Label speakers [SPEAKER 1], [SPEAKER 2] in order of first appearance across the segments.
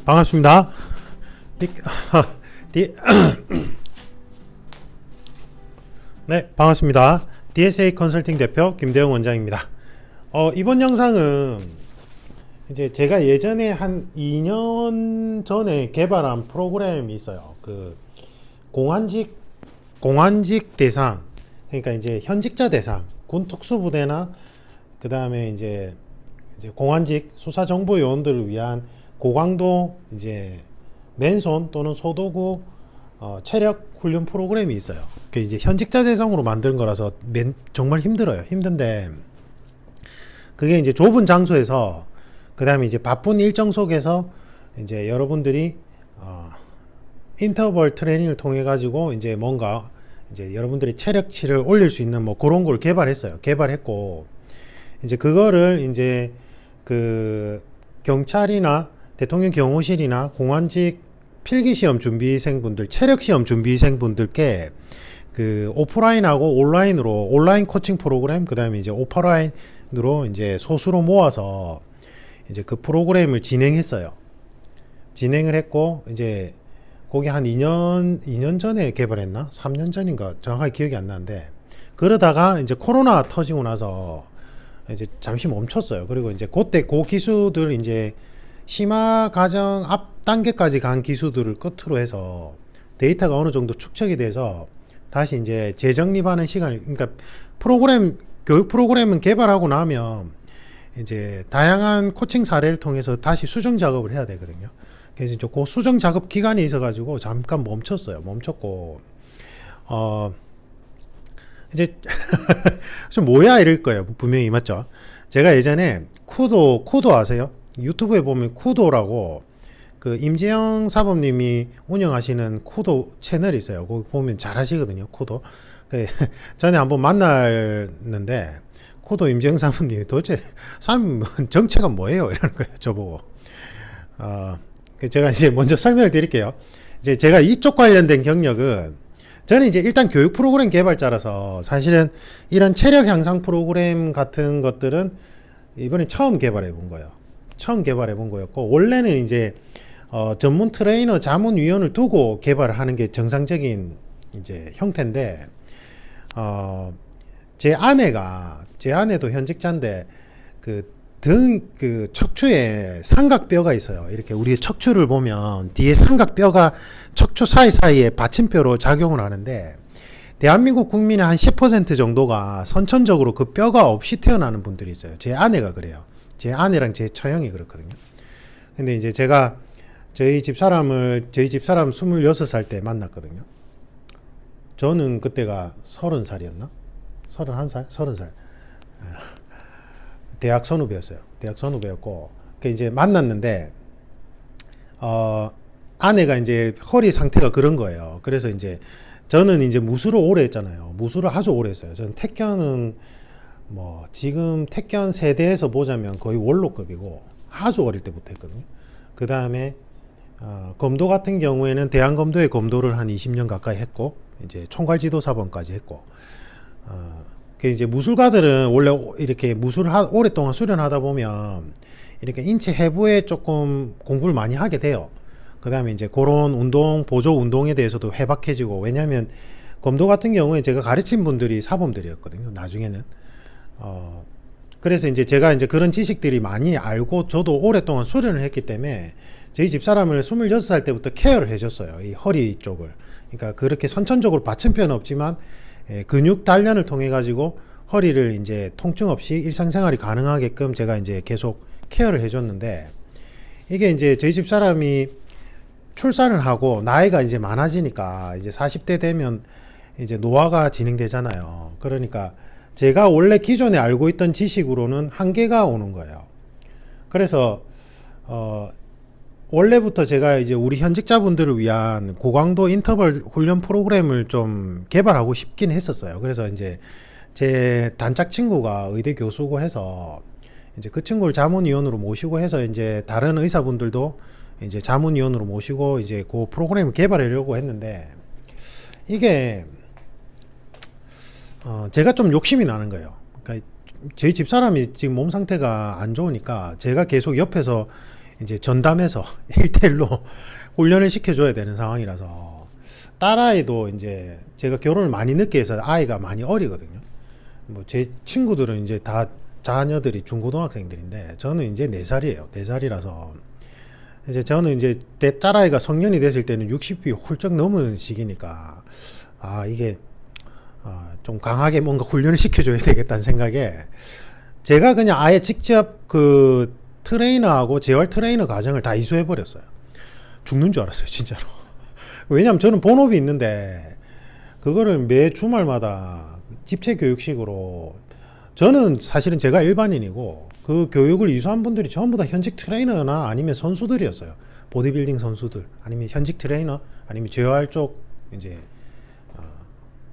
[SPEAKER 1] 반갑습니다. 디- 네, 반갑습니다. DSA 컨설팅 대표 김대웅 원장입니다. 이번 영상은 이제 제가 예전에 한 2년 전에 개발한 프로그램이 있어요. 그 공안직 대상, 그러니까 이제 현직자 대상, 군 특수부대나 그 다음에 이제 공안직 수사정보요원들을 위한 고강도 이제 맨손 또는 소도구 체력 훈련 프로그램이 있어요. 그 이제 현직자 대상으로 만든 거라서 정말 힘들어요. 힘든데 그게 이제 좁은 장소에서 그 다음에 이제 바쁜 일정 속에서 이제 여러분들이 인터벌 트레이닝을 통해 가지고 이제 뭔가 이제 여러분들이 체력치를 올릴 수 있는 뭐 그런 걸 개발했어요. 개발했고 이제 그거를 이제 그 경찰이나 대통령 경호실이나 공안직 필기시험 준비생분들, 체력시험 준비생분들께 그 오프라인하고 온라인으로 온라인 코칭 프로그램, 그 다음에 이제 오프라인으로 이제 소수로 모아서 이제 그 프로그램을 진행했어요. 진행을 했고 이제 거기 한 2년 전에 개발했나? 3년 전인가? 정확하게 기억이 안 나는데 그러다가 이제 코로나 터지고 나서 이제 잠시 멈췄어요. 그리고 이제 그때 그 기수들 이제 심화 과정 앞 단계까지 간 기수들을 끝으로 해서 데이터가 어느 정도 축적이 돼서 다시 이제 재정립하는 시간이, 그러니까 교육 프로그램은 개발하고 나면 이제 다양한 코칭 사례를 통해서 다시 수정 작업을 해야 되거든요. 그래서 이제 그 수정 작업 기간이 있어가지고 잠깐 멈췄어요. 멈췄고, 이제 좀 뭐야 이럴 거예요. 분명히 맞죠? 제가 예전에 쿠도 아세요? 유튜브에 보면 쿠도라고 그 임재영 사범님이 운영하시는 쿠도 채널이 있어요. 거기 보면 잘 하시거든요. 쿠도. 전에 한번 만났는데 쿠도 임재영 사범님이 도대체 사범 정체가 뭐예요? 이러는 거예요. 저보고. 제가 이제 먼저 설명을 드릴게요. 이제 제가 이쪽 관련된 경력은 저는 이제 일단 교육 프로그램 개발자라서 사실은 이런 체력 향상 프로그램 같은 것들은 이번에 처음 개발해 본 거예요. 처음 개발해 본 거였고, 원래는 이제 전문 트레이너 자문위원을 두고 개발을 하는 게 정상적인 이제 형태인데, 제 아내도 현직자인데 그 척추에 삼각뼈가 있어요. 이렇게 우리 척추를 보면 뒤에 삼각뼈가 척추 사이사이에 받침뼈로 작용을 하는데, 대한민국 국민의 한 10% 정도가 선천적으로 그 뼈가 없이 태어나는 분들이 있어요. 제 아내가 그래요. 제 아내랑 제 처형이 그렇거든요. 근데 이제 제가 저희 집사람 26살 때 만났거든요. 저는 그때가 30살이었나? 31살? 30살. 대학 선후배였어요. 대학 선후배였고, 이제 만났는데, 아내가 이제 허리 상태가 그런 거예요. 그래서 이제 저는 이제 무술을 오래 했잖아요. 무술을 아주 오래 했어요. 저는 태권은 뭐 지금 태권 세대에서 보자면 거의 원로급이고 아주 어릴 때부터 했거든요. 그 다음에 검도 같은 경우에는 대한검도의 검도를 한 20년 가까이 했고, 이제 총괄지도사범까지 했고, 이제 무술가들은 원래 이렇게 무술을 오랫동안 수련하다 보면 이렇게 인체 해부에 조금 공부를 많이 하게 돼요. 그 다음에 이제 그런 보조 운동에 대해서도 해박해지고, 왜냐면 검도 같은 경우에 제가 가르친 분들이 사범들이었거든요. 나중에는. 그래서 이제 제가 이제 그런 지식들이 많이 알고 저도 오랫동안 수련을 했기 때문에 저희 집사람을 26살 때부터 케어를 해줬어요. 이 허리 쪽을. 그러니까 그렇게 선천적으로 받침뼈는 없지만 근육 단련을 통해 가지고 허리를 이제 통증 없이 일상생활이 가능하게끔 제가 이제 계속 케어를 해줬는데, 이게 이제 저희 집사람이 출산을 하고 나이가 이제 많아지니까 이제 40대 되면 이제 노화가 진행되잖아요. 그러니까 제가 원래 기존에 알고 있던 지식으로는 한계가 오는 거예요. 그래서 원래부터 제가 이제 우리 현직자분들을 위한 고강도 인터벌 훈련 프로그램을 좀 개발하고 싶긴 했었어요. 그래서 이제 제 단짝 친구가 의대 교수고 해서 이제 그 친구를 자문위원으로 모시고 해서 이제 다른 의사분들도 이제 자문위원으로 모시고 이제 그 프로그램을 개발하려고 했는데, 이게 제가 좀 욕심이 나는 거예요. 그러니까 저희 집사람이 지금 몸 상태가 안 좋으니까 제가 계속 옆에서 이제 전담해서 1대1로 훈련을 시켜줘야 되는 상황이라서 딸아이도 이제 제가 결혼을 많이 늦게 해서 아이가 많이 어리거든요. 뭐 제 친구들은 이제 다 자녀들이 중고등학생들인데 저는 이제 4살이에요. 4살이라서 이제 저는 이제 내 딸아이가 성년이 됐을 때는 60이 훌쩍 넘은 시기니까 이게 좀 강하게 뭔가 훈련을 시켜줘야 되겠다는 생각에 제가 그냥 아예 직접 그 트레이너하고 재활 트레이너 과정을 다 이수해 버렸어요. 죽는 줄 알았어요, 진짜로. 왜냐면 저는 본업이 있는데 그거를 매 주말마다 집체 교육식으로 저는 사실은 제가 일반인이고 그 교육을 이수한 분들이 전부 다 현직 트레이너나 아니면 선수들이었어요. 보디빌딩 선수들 아니면 현직 트레이너 아니면 재활 쪽 이제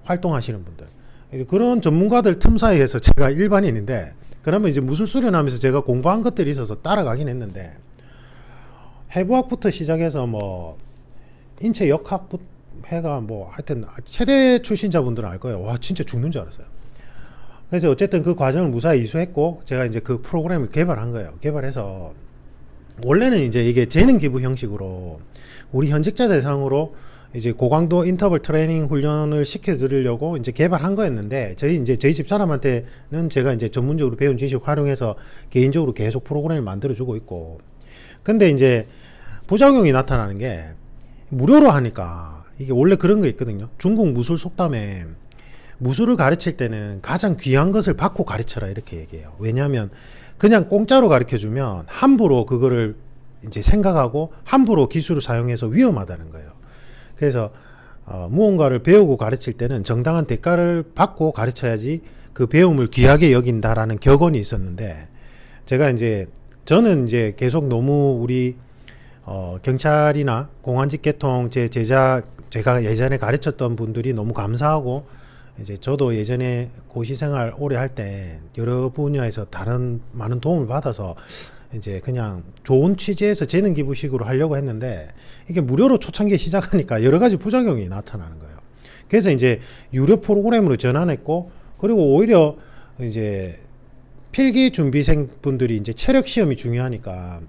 [SPEAKER 1] 활동하시는 분들 그런 전문가들 틈 사이에서 제가 일반인인데 그러면 이제 무술 수련하면서 제가 공부한 것들이 있어서 따라가긴 했는데 해부학부터 시작해서 뭐 인체 역학부터 해가 뭐 하여튼 체대 출신자분들은 알 거예요. 와 진짜 죽는 줄 알았어요. 그래서 어쨌든 그 과정을 무사히 이수했고 제가 이제 그 프로그램을 개발한 거예요. 개발해서 원래는 이제 이게 재능 기부 형식으로 우리 현직자 대상으로 이제 고강도 인터벌 트레이닝 훈련을 시켜드리려고 이제 개발한 거였는데 저희 집 사람한테는 제가 이제 전문적으로 배운 지식 활용해서 개인적으로 계속 프로그램을 만들어주고 있고 근데 이제 부작용이 나타나는 게 무료로 하니까 이게 원래 그런 거 있거든요. 중국 무술 속담에 무술을 가르칠 때는 가장 귀한 것을 받고 가르쳐라 이렇게 얘기해요. 왜냐하면 그냥 공짜로 가르쳐주면 함부로 그거를 이제 생각하고 함부로 기술을 사용해서 위험하다는 거예요. 그래서 무언가를 배우고 가르칠 때는 정당한 대가를 받고 가르쳐야지 그 배움을 귀하게 여긴다라는 격언이 있었는데 제가 이제 저는 이제 계속 너무 우리 경찰이나 공안직 계통 제가 예전에 가르쳤던 분들이 너무 감사하고 이제 저도 예전에 고시 생활 오래 할 때 여러 분야에서 다른 많은 도움을 받아서 이제 그냥 좋은 취지에서 재능 기부식으로 하려고 했는데 이게 무료로 초창기에 시작하니까 여러 가지 부작용이 나타나는 거예요. 그래서 이제 유료 프로그램으로 전환했고 그리고 오히려 이제 필기 준비생 분들이 이제 체력 시험이 중요하니까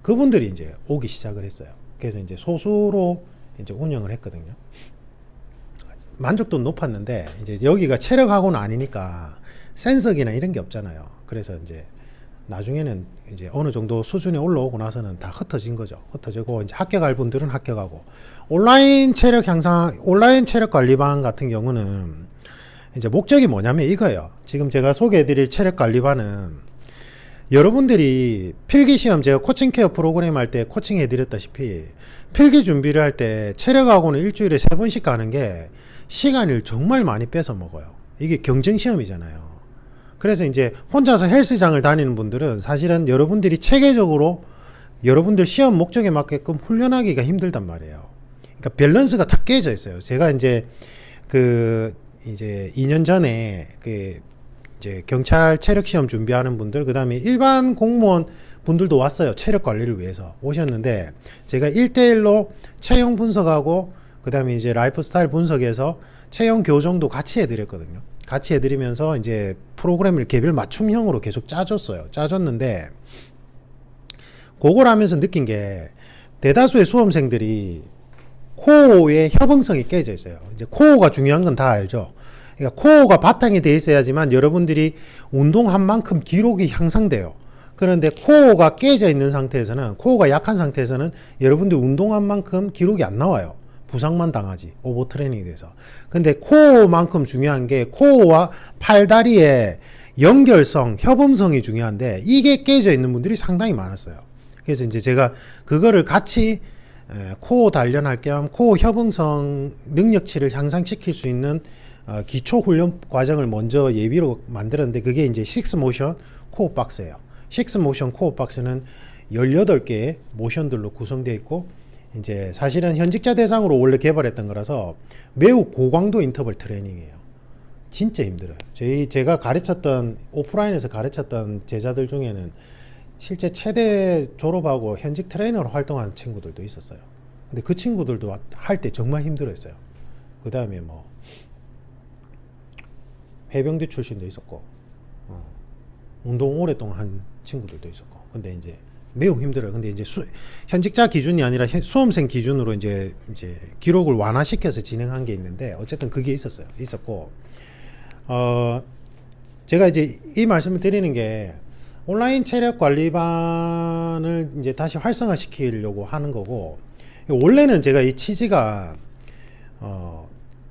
[SPEAKER 1] 그분들이 이제 오기 시작을 했어요. 그래서 이제 소수로 이제 운영을 했거든요. 만족도는 높았는데 이제 여기가 체력학원은 아니니까 센서기나 이런 게 없잖아요. 그래서 이제 나중에는 이제 어느 정도 수준에 올라오고 나서는 다 흩어진 거죠. 흩어지고 이제 합격할 분들은 합격하고 온라인 체력 관리반 같은 경우는 이제 목적이 뭐냐면 이거예요. 지금 제가 소개해드릴 체력 관리반은 여러분들이 필기시험 제가 코칭 케어 프로그램 할 때 코칭해드렸다시피 필기 준비를 할 때 체력학원을 일주일에 3번씩 가는 게 시간을 정말 많이 뺏어 먹어요. 이게 경쟁시험이잖아요. 그래서 이제 혼자서 헬스장을 다니는 분들은 사실은 여러분들이 체계적으로 여러분들 시험 목적에 맞게끔 훈련하기가 힘들단 말이에요. 그러니까 밸런스가 다 깨져 있어요. 제가 이제 2년 전에 이제 경찰 체력 시험 준비하는 분들, 그 다음에 일반 공무원 분들도 왔어요. 체력 관리를 위해서 오셨는데 제가 1대1로 체형 분석하고 그 다음에 이제 라이프 스타일 분석해서 체형 교정도 같이 해드렸거든요. 같이 해드리면서 이제 프로그램을 개별 맞춤형으로 계속 짜줬는데 그걸 하면서 느낀 게 대다수의 수험생들이 코어의 협응성이 깨져 있어요. 이제 코어가 중요한 건 다 알죠. 그러니까 코어가 바탕이 돼 있어야지만 여러분들이 운동한 만큼 기록이 향상돼요. 그런데 코어가 깨져 있는 상태에서는, 코어가 약한 상태에서는 여러분들 운동한 만큼 기록이 안 나와요. 부상만 당하지, 오버 트레이닝이 돼서. 근데 코어만큼 중요한 게 코어와 팔다리의 연결성, 협음성이 중요한데 이게 깨져 있는 분들이 상당히 많았어요. 그래서 이제 제가 그거를 같이 코어 단련할 겸 코어 협응성 능력치를 향상시킬 수 있는 기초 훈련 과정을 먼저 예비로 만들었는데 그게 이제 식스모션 코어 박스예요. 식스모션 코어 박스는 18개의 모션들로 구성되어 있고 이제 사실은 현직자 대상으로 원래 개발했던 거라서 매우 고강도 인터벌 트레이닝이에요. 진짜 힘들어요. 제가 가르쳤던 오프라인에서 가르쳤던 제자들 중에는 실제 체대 졸업하고 현직 트레이너로 활동하는 친구들도 있었어요. 근데 그 친구들도 할 때 정말 힘들었어요. 그 다음에 뭐 해병대 출신도 있었고 운동 오랫동안 한 친구들도 있었고 근데 이제 매우 힘들어요. 근데 이제 현직자 기준이 아니라 수험생 기준으로 이제 기록을 완화시켜서 진행한 게 있는데 어쨌든 그게 있었고 제가 이제 이 말씀을 드리는 게 온라인 체력 관리반을 이제 다시 활성화시키려고 하는 거고, 원래는 제가 이 취지가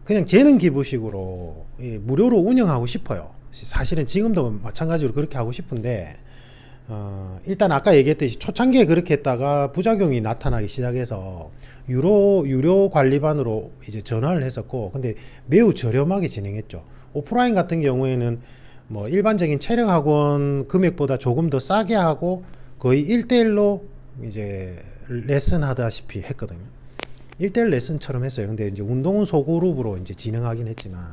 [SPEAKER 1] 그냥 재능 기부식으로 무료로 운영하고 싶어요. 사실은 지금도 마찬가지로 그렇게 하고 싶은데 일단 아까 얘기했듯이 초창기에 그렇게 했다가 부작용이 나타나기 시작해서 유료 관리반으로 이제 전환을 했었고, 근데 매우 저렴하게 진행했죠. 오프라인 같은 경우에는 뭐 일반적인 체력 학원 금액보다 조금 더 싸게 하고 거의 1대1로 이제 레슨 하다시피 했거든요. 1대1 레슨처럼 했어요. 근데 이제 운동은 소그룹으로 이제 진행하긴 했지만,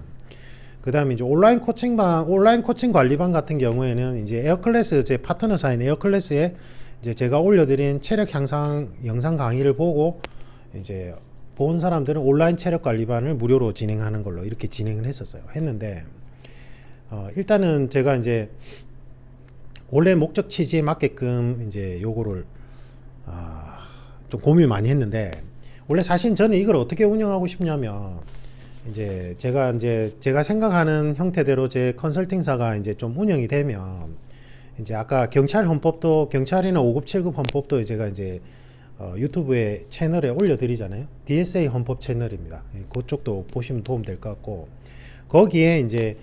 [SPEAKER 1] 그 다음에 이제 온라인 코칭 관리반 같은 경우에는 이제 에어클래스, 제 파트너사인 에어클래스에 이제 제가 올려드린 체력 향상 영상 강의를 보고 이제 본 사람들은 온라인 체력 관리반을 무료로 진행하는 걸로 이렇게 진행을 했는데, 일단은 제가 이제 원래 목적 취지에 맞게끔 이제 요거를 좀 고민을 많이 했는데, 원래 사실 저는 이걸 어떻게 운영하고 싶냐면, 이제 제가 생각하는 형태대로 제 컨설팅사가 이제 좀 운영이 되면, 이제 아까 경찰 헌법도, 경찰이나 5급 7급 헌법도 제가 이제 유튜브에 채널에 올려드리잖아요. DSA 헌법 채널입니다. 그쪽도 보시면 도움 될 것 같고, 거기에 이제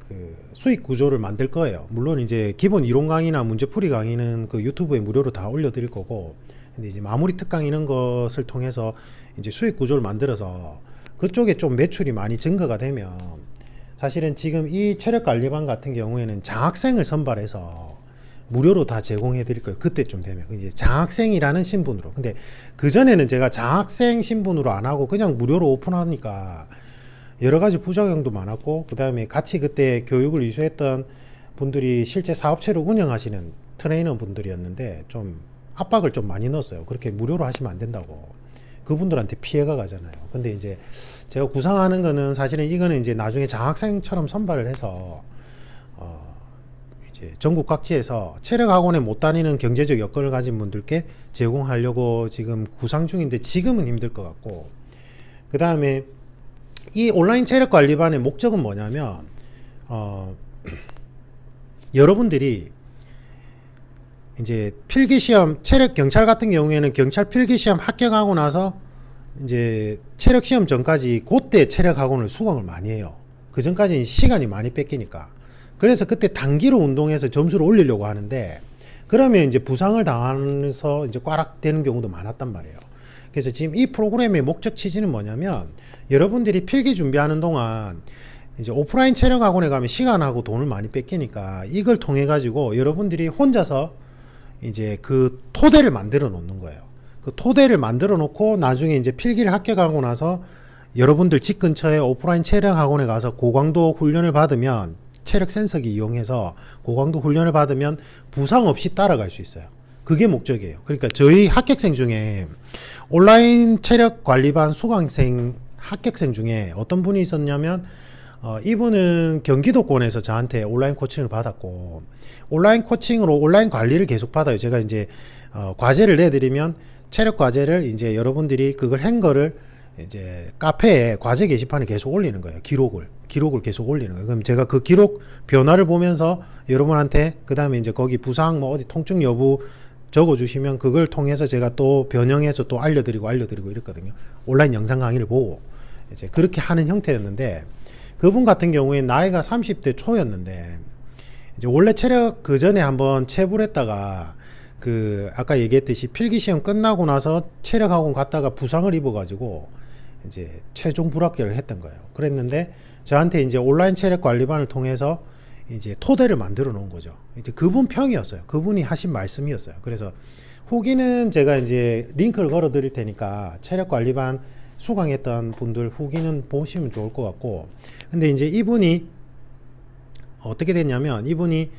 [SPEAKER 1] 그 수익 구조를 만들 거예요. 물론 이제 기본 이론 강의나 문제풀이 강의는 그 유튜브에 무료로 다 올려드릴 거고, 근데 이제 마무리 특강 이런 것을 통해서 이제 수익 구조를 만들어서 그쪽에 좀 매출이 많이 증가가 되면, 사실은 지금 이 체력 관리반 같은 경우에는 장학생을 선발해서 무료로 다 제공해 드릴 거예요. 그때쯤 되면 이제 장학생이라는 신분으로. 근데 그 전에는 제가 장학생 신분으로 안 하고 그냥 무료로 오픈하니까 여러 가지 부작용도 많았고, 그 다음에 같이 그때 교육을 이수했던 분들이 실제 사업체를 운영하시는 트레이너 분들이었는데 좀 압박을 좀 많이 넣었어요. 그렇게 무료로 하시면 안 된다고. 그분들한테 피해가 가잖아요. 근데 이제 제가 구상하는 거는, 사실은 이거는 이제 나중에 장학생처럼 선발을 해서 이제 전국 각지에서 체력 학원에 못 다니는 경제적 여건을 가진 분들께 제공하려고 지금 구상 중인데, 지금은 힘들 것 같고, 그 다음에 이 온라인 체력 관리반의 목적은 뭐냐면, 여러분들이 이제 필기시험, 체력 경찰 같은 경우에는 경찰 필기시험 합격하고 나서 이제 체력시험 전까지 그때 체력학원을 수강을 많이 해요. 그 전까지는 시간이 많이 뺏기니까. 그래서 그때 단기로 운동해서 점수를 올리려고 하는데, 그러면 이제 부상을 당하면서 이제 꽈락 되는 경우도 많았단 말이에요. 그래서 지금 이 프로그램의 목적 취지는 뭐냐면, 여러분들이 필기 준비하는 동안 이제 오프라인 체력학원에 가면 시간하고 돈을 많이 뺏기니까, 이걸 통해 가지고 여러분들이 혼자서 이제 그 토대를 만들어 놓는 거예요. 그 토대를 만들어 놓고 나중에 이제 필기를 합격하고 나서 여러분들 집 근처에 오프라인 체력 학원에 가서 고강도 훈련을 받으면, 체력 센서기 이용해서 고강도 훈련을 받으면 부상 없이 따라갈 수 있어요. 그게 목적이에요. 그러니까 저희 합격생 중에 온라인 체력 관리반 수강생 합격생 중에 어떤 분이 있었냐면, 이분은 경기도권에서 저한테 온라인 코칭을 받았고, 온라인 코칭으로 온라인 관리를 계속 받아요. 제가 이제 과제를 내드리면 체력 과제를 이제 여러분들이 그걸 한 거를 이제 카페에 과제 게시판에 계속 올리는 거예요. 기록을 계속 올리는 거예요. 그럼 제가 그 기록 변화를 보면서 여러분한테, 그 다음에 이제 거기 부상 뭐 어디 통증 여부 적어주시면 그걸 통해서 제가 또 변형해서 또 알려드리고 이랬거든요. 온라인 영상 강의를 보고 이제 그렇게 하는 형태였는데, 그분 같은 경우에 나이가 30대 초였는데, 이제 원래 체력 그 전에 한번 체불 했다가 그 아까 얘기했듯이 필기시험 끝나고 나서 체력학원 갔다가 부상을 입어가지고 이제 최종 불합격을 했던 거예요. 그랬는데 저한테 이제 온라인 체력 관리반을 통해서 이제 토대를 만들어 놓은 거죠. 이제 그분 평이었어요. 그분이 하신 말씀이었어요. 그래서 후기는 제가 이제 링크를 걸어 드릴 테니까 체력 관리반 수강했던 분들 후기는 보시면 좋을 것 같고, 근데 이제 이분이 어떻게 됐냐면, 이분이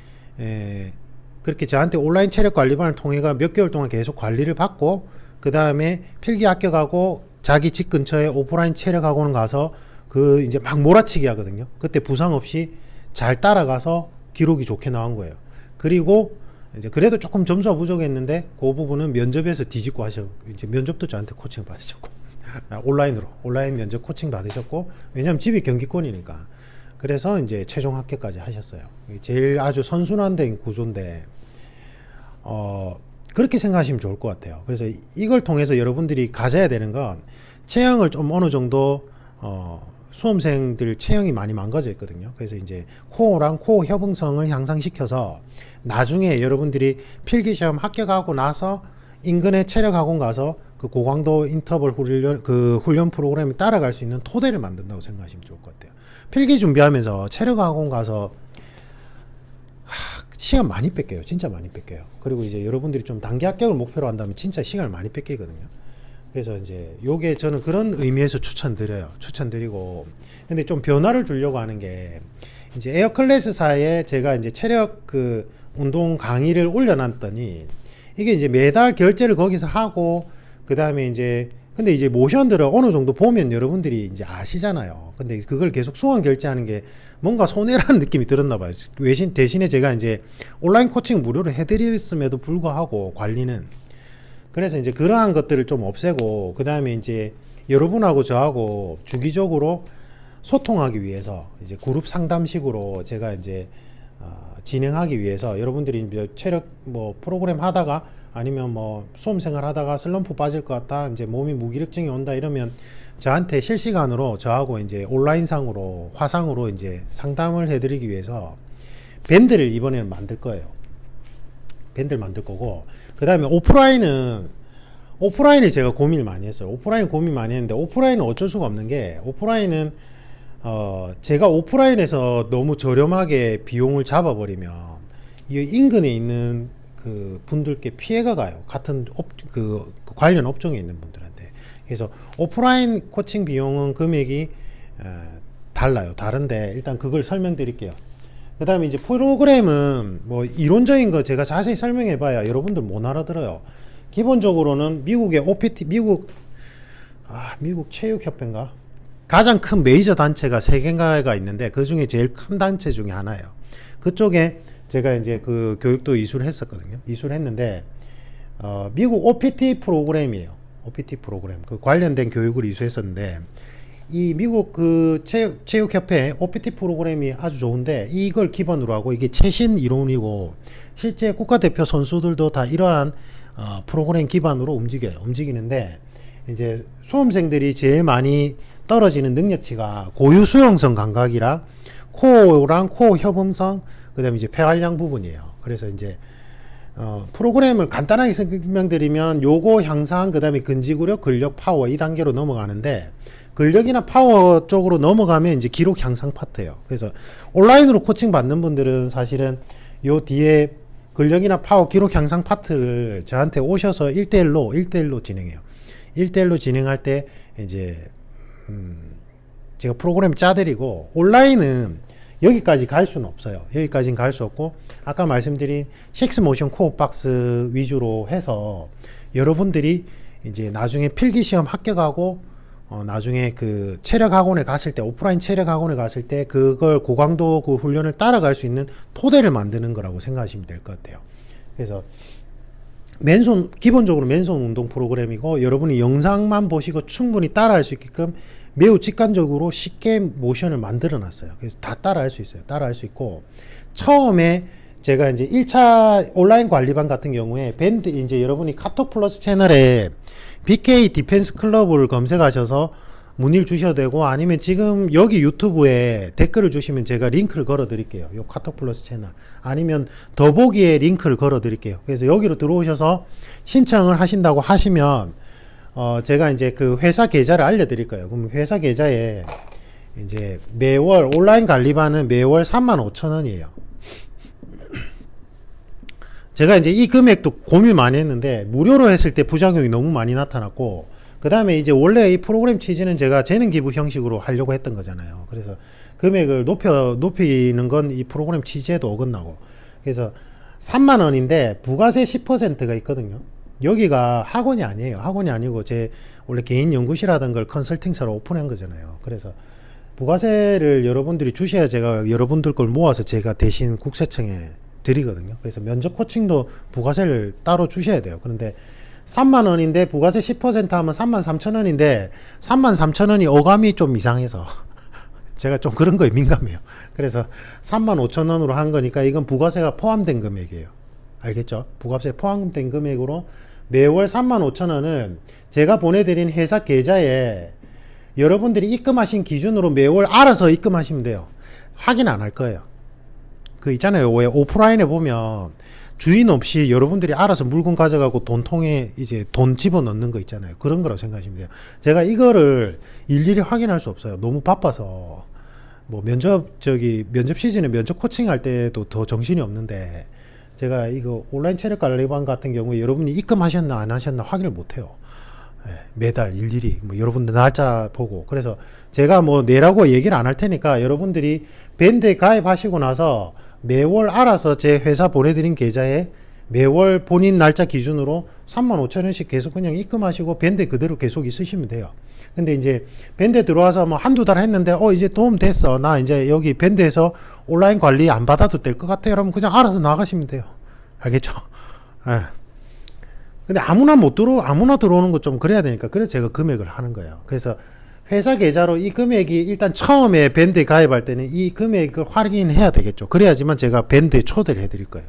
[SPEAKER 1] 그렇게 저한테 온라인 체력 관리반을 통해가 몇 개월 동안 계속 관리를 받고, 그 다음에 필기 합격하고 자기 집 근처에 오프라인 체력 학원 가서 그 이제 막 몰아치기 하거든요. 그때 부상 없이 잘 따라가서 기록이 좋게 나온 거예요. 그리고 이제 그래도 조금 점수가 부족했는데 그 부분은 면접에서 뒤집고 이제 면접도 저한테 코칭 받으셨고 온라인 면접 코칭 받으셨고, 왜냐면 집이 경기권이니까. 그래서 이제 최종 합격까지 하셨어요. 제일 아주 선순환된 구조인데 그렇게 생각하시면 좋을 것 같아요. 그래서 이걸 통해서 여러분들이 가져야 되는 건, 체형을 좀 어느 정도 수험생들 체형이 많이 망가져 있거든요. 그래서 이제 코어랑 코어 협응성을 향상시켜서 나중에 여러분들이 필기시험 합격하고 나서 인근의 체력학원 가서 그 고강도 인터벌 훈련 프로그램에 따라갈 수 있는 토대를 만든다고 생각하시면 좋을 것 같아요. 필기 준비하면서 체력학원 가서 시간 많이 뺏겨요. 진짜 많이 뺏겨요. 그리고 이제 여러분들이 좀 단기 합격을 목표로 한다면 진짜 시간을 많이 뺏기거든요. 그래서 이제 요게 저는 그런 의미에서 추천드리고, 근데 좀 변화를 주려고 하는 게, 이제 에어클래스사에 제가 이제 체력 그 운동 강의를 올려놨더니, 이게 이제 매달 결제를 거기서 하고, 그 다음에 이제 근데 이제 모션들을 어느 정도 보면 여러분들이 이제 아시잖아요. 근데 그걸 계속 수강 결제하는 게 뭔가 손해라는 느낌이 들었나 봐요. 대신에 제가 이제 온라인 코칭 무료로 해드렸음에도 불구하고 관리는, 그래서 이제 그러한 것들을 좀 없애고, 그 다음에 이제 여러분하고 저하고 주기적으로 소통하기 위해서 이제 그룹 상담식으로 제가 이제 진행하기 위해서, 여러분들이 이제 체력 뭐 프로그램 하다가 아니면 뭐 수험생활 하다가 슬럼프 빠질 것 같다, 이제 몸이 무기력증이 온다 이러면 저한테 실시간으로 저하고 이제 온라인상으로 화상으로 이제 상담을 해드리기 위해서 밴드를 이번에는 만들 거예요. 밴드를 만들 거고, 그 다음에 오프라인은 제가 고민을 많이 했어요. 오프라인 고민 많이 했는데, 오프라인은 어쩔 수가 없는 게, 오프라인은 제가 오프라인에서 너무 저렴하게 비용을 잡아버리면 이 인근에 있는 그 분들께 피해가 가요. 같은 그 관련 업종에 있는 분들한테. 그래서 오프라인 코칭 비용은 금액이 달라요. 다른데 일단 그걸 설명드릴게요. 그 다음에 이제 프로그램은 뭐 이론적인 거 제가 자세히 설명해 봐야 여러분들 못 알아들어요. 기본적으로는 미국의 OPT, 미국 체육협회인가? 가장 큰 메이저 단체가 3개가 있는데, 그 중에 제일 큰 단체 중에 하나예요. 그쪽에 제가 이제 그 교육도 이수를 했었거든요. 이수를 했는데, 미국 OPT 프로그램이에요. OPT 프로그램. 그 관련된 교육을 이수했었는데, 이 미국 그 체육협회 OPT 프로그램이 아주 좋은데, 이걸 기반으로 하고 이게 최신 이론이고, 실제 국가대표 선수들도 다 이러한 프로그램 기반으로 움직이는데, 이제 수험생들이 제일 많이 떨어지는 능력치가 고유 수용성 감각이랑 코어랑 코어 협음성, 그 다음에 이제 폐활량 부분이에요. 그래서 이제 프로그램을 간단하게 설명드리면 요거 향상, 그 다음에 근지구력, 근력, 파워 이 단계로 넘어가는데, 근력이나 파워 쪽으로 넘어가면 이제 기록 향상 파트예요. 그래서 온라인으로 코칭 받는 분들은 사실은 요 뒤에 근력이나 파워, 기록 향상 파트를 저한테 오셔서 1대1로 진행해요. 1대1로 진행할 때 이제 제가 프로그램 짜드리고, 온라인은 여기까지 갈 수는 없어요. 여기까지는 갈 수 없고, 아까 말씀드린 6모션 코어 박스 위주로 해서 여러분들이 이제 나중에 필기시험 합격하고 나중에 그 체력 학원에 갔을 때, 오프라인 체력 학원에 갔을 때 그걸 고강도 그 훈련을 따라갈 수 있는 토대를 만드는 거라고 생각하시면 될 것 같아요. 그래서 기본적으로 맨손 운동 프로그램이고, 여러분이 영상만 보시고 충분히 따라할 수 있게끔 매우 직관적으로 쉽게 모션을 만들어 놨어요. 그래서 다 따라할 수 있어요. 따라할 수 있고, 처음에 제가 이제 1차 온라인 관리반 같은 경우에 밴드, 이제 여러분이 카톡 플러스 채널에 BK 디펜스 클럽을 검색하셔서 문의를 주셔도 되고, 아니면 지금 여기 유튜브에 댓글을 주시면 제가 링크를 걸어 드릴게요. 요 카톡 플러스 채널, 아니면 더보기에 링크를 걸어 드릴게요. 그래서 여기로 들어오셔서 신청을 하신다고 하시면 제가 이제 그 회사 계좌를 알려 드릴 거예요. 그럼 회사 계좌에 이제 매월 온라인 관리반은 매월 35,000원이에요. 제가 이제 이 금액도 고민 많이 했는데, 무료로 했을 때 부작용이 너무 많이 나타났고, 그 다음에 이제 원래 이 프로그램 취지는 제가 재능 기부 형식으로 하려고 했던 거잖아요. 그래서 금액을 높이는 건 이 프로그램 취지에도 어긋나고, 그래서 3만원인데 부가세 10%가 있거든요. 여기가 학원이 아니에요. 학원이 아니고 제 원래 개인 연구실 하던 걸 컨설팅사로 오픈한 거잖아요. 그래서 부가세를 여러분들이 주셔야 제가 여러분들 걸 모아서 제가 대신 국세청에 드리거든요. 그래서 면접 코칭도 부가세를 따로 주셔야 돼요. 그런데 3만 원인데 부가세 10% 하면 3만 3천 원인데 3만 3천 원이 어감이 좀 이상해서 제가 좀 그런 거에 민감해요. 그래서 3만 5천 원으로 한 거니까 이건 부가세가 포함된 금액이에요. 알겠죠? 부가세 포함된 금액으로 매월 3만 5천 원을 제가 보내드린 회사 계좌에 여러분들이 입금하신 기준으로 매월 알아서 입금하시면 돼요. 확인 안 할 거예요. 그 있잖아요. 왜 오프라인에 보면 주인 없이 여러분들이 알아서 물건 가져가고 돈통에 이제 돈 집어넣는 거 있잖아요. 그런 거라고 생각하시면 돼요. 제가 이거를 일일이 확인할 수 없어요. 너무 바빠서. 뭐 면접 시즌에 면접 코칭할 때도 더 정신이 없는데 제가 이거 온라인 체력 관리반 같은 경우에 여러분이 입금하셨나 안 하셨나 확인을 못 해요. 매달 일일이 뭐 여러분들 날짜 보고. 그래서 제가 뭐 내라고 얘기를 안 할 테니까 여러분들이 밴드에 가입하시고 나서 매월 알아서 제 회사 보내드린 계좌에 매월 본인 날짜 기준으로 35,000원씩 계속 그냥 입금하시고 밴드에 그대로 계속 있으시면 돼요. 근데 이제 밴드에 들어와서 뭐 한두 달 했는데 이제 도움 됐어. 나 이제 여기 밴드에서 온라인 관리 안 받아도 될 것 같아요. 여러분 그냥 알아서 나가시면 돼요. 알겠죠? 근데 아무나 들어오는 거 좀 그래야 되니까 그래서 제가 금액을 하는 거예요. 그래서 회사 계좌로 이 금액이 일단 처음에 밴드에 가입할 때는 이 금액을 확인해야 되겠죠. 그래야지만 제가 밴드에 초대를 해드릴 거예요.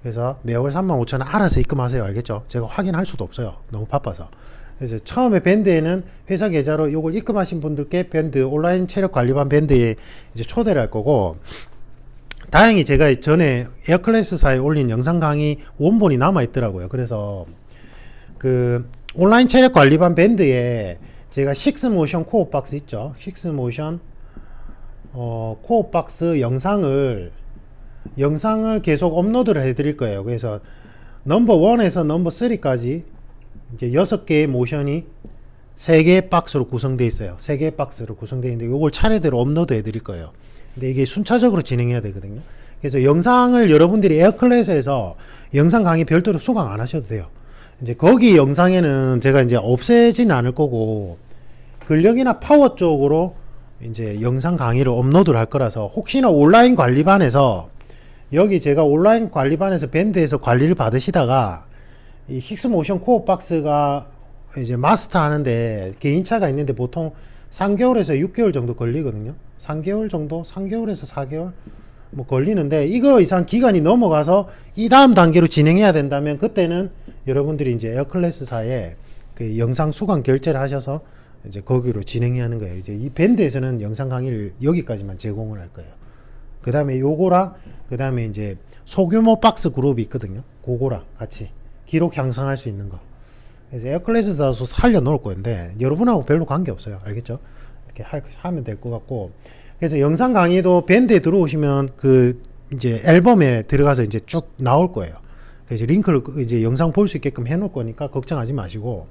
[SPEAKER 1] 그래서 매월 35,000원 알아서 입금하세요. 알겠죠? 제가 확인할 수도 없어요. 너무 바빠서. 그래서 처음에 밴드에는 회사 계좌로 이걸 입금하신 분들께 밴드 온라인 체력 관리반 밴드에 이제 초대를 할 거고, 다행히 제가 전에 에어클래스사에 올린 영상 강의 원본이 남아 있더라고요. 그래서 그 온라인 체력 관리반 밴드에 제가 식스모션 코어박스 있죠. 식스모션 코어박스 영상을 계속 업로드를 해드릴 거예요. 그래서 넘버 1에서 넘버 3까지 이제 6개의 모션이 3개의 박스로 구성되어 있어요. 3개의 박스로 구성되어 있는데 이걸 차례대로 업로드 해드릴 거예요. 근데 이게 순차적으로 진행해야 되거든요. 그래서 영상을 여러분들이 에어클래스에서 영상 강의 별도로 수강 안 하셔도 돼요. 이제 거기 영상에는 제가 이제 없애지는 않을 거고 근력이나 파워 쪽으로 이제 영상 강의를 업로드를 할 거라서 혹시나 온라인 관리반에서 여기 제가 온라인 관리반에서 밴드에서 관리를 받으시다가 이 힉스모션 코어박스가 이제 마스터 하는데 개인차가 있는데 보통 3개월에서 6개월 정도 걸리거든요. 3개월에서 4개월 뭐 걸리는데 이거 이상 기간이 넘어가서 이 다음 단계로 진행해야 된다면 그때는 여러분들이 이제 에어클래스사에 그 영상 수강 결제를 하셔서 이제 거기로 진행해야 하는 거예요. 이제 이 밴드에서는 영상 강의를 여기까지만 제공을 할 거예요. 그 다음에 요거랑 그 다음에 이제 소규모 박스 그룹이 있거든요. 그거랑 같이 기록 향상할 수 있는 거. 그래서 에어클래스에서 살려 놓을 건데 여러분하고 별로 관계 없어요. 알겠죠? 이렇게 하면 될 것 같고. 그래서 영상 강의도 밴드에 들어오시면 그 이제 앨범에 들어가서 이제 쭉 나올 거예요. 그래서 링크를 이제 영상 볼 수 있게끔 해 놓을 거니까 걱정하지 마시고.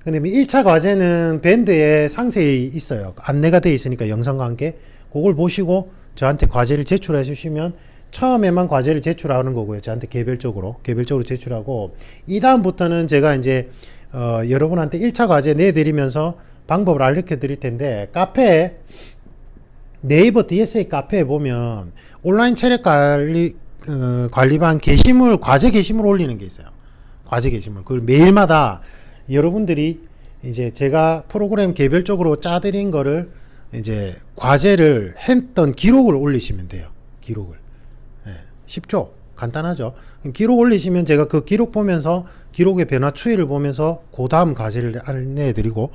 [SPEAKER 1] 근데 1차 과제는 밴드에 상세히 있어요. 안내가 돼 있으니까 영상과 함께 그걸 보시고 저한테 과제를 제출해 주시면 처음에만 과제를 제출하는 거고요. 저한테 개별적으로 제출하고 이 다음부터는 제가 이제 여러분한테 1차 과제 내드리면서 방법을 알려 드릴 텐데 카페에 네이버 DSA 카페에 보면 온라인 체력 관리반 과제 게시물 올리는 게 있어요. 과제 게시물. 그걸 매일마다 여러분들이 이제 제가 프로그램 개별적으로 짜드린 거를 이제 과제를 했던 기록을 올리시면 돼요. 기록을. 쉽죠? 간단하죠? 기록 올리시면 제가 그 기록 보면서 기록의 변화 추이를 보면서 그 다음 과제를 안내해드리고